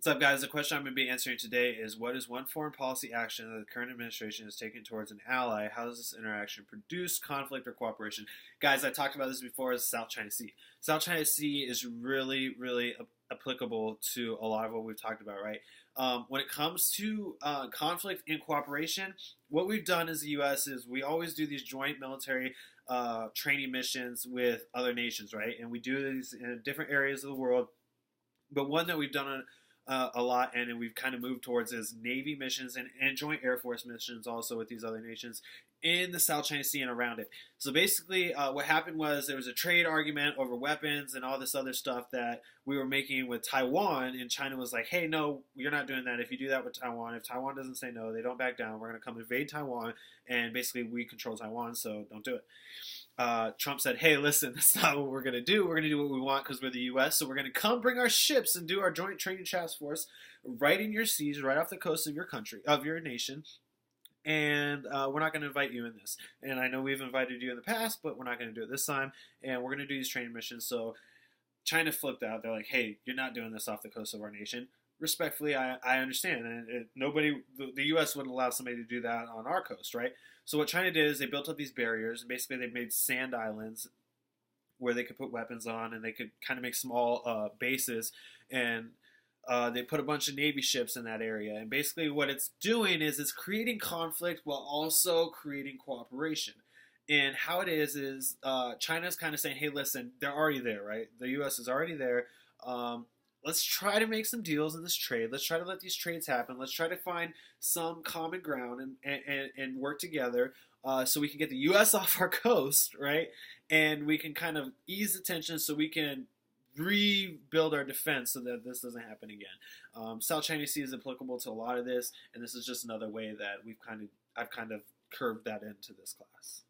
What's up, guys? The question I'm going to be answering today is what is one foreign policy action that the current administration has taken towards an ally? How does this interaction produce conflict or cooperation? Guys, I talked about this before as South China Sea. South China Sea is really applicable to a lot of what we've talked about, right? When it comes to conflict and cooperation, what we've done as the U.S. is we always do these joint military training missions with other nations, right? And we do these in different areas of the world. But one that we've done a lot, and we've kind of moved towards is Navy missions and joint Air Force missions also with these other nations in the South China Sea and around it. So basically, what happened was there was a trade argument over weapons and all this other stuff that we were making with Taiwan, and China was like, hey, no, you're not doing that. If you do that with Taiwan, if Taiwan doesn't say no, they don't back down, we're going to come invade Taiwan, and basically we control Taiwan, so don't do it. Trump said, hey, listen, that's not what we're going to do. We're going to do what we want because we're the U.S., so we're going to come bring our ships and do our joint training task force right in your seas, right off the coast of your country, of your nation, and we're not going to invite you in this. And I know we've invited you in the past, but we're not going to do it this time, and we're going to do these training missions. So China flipped out. They're like, hey, you're not doing this off the coast of our nation. Respectfully, I understand. And the U.S. wouldn't allow somebody to do that on our coast, right? So what China did is they built up these barriers, and basically they made sand islands where they could put weapons on, and they could kind of make small bases, and they put a bunch of Navy ships in that area. And basically what it's doing is it's creating conflict while also creating cooperation. And how it is China's kind of saying, hey, listen, they're already there, right? The U.S. is already there. Let's try to make some deals in this trade. Let's try to let these trades happen. Let's try to find some common ground and work together so we can get the U.S. off our coast, right? And we can kind of ease the tension so we can rebuild our defense so that this doesn't happen again. South China Sea is applicable to a lot of this, and this is just another way that I've kind of curved that into this class.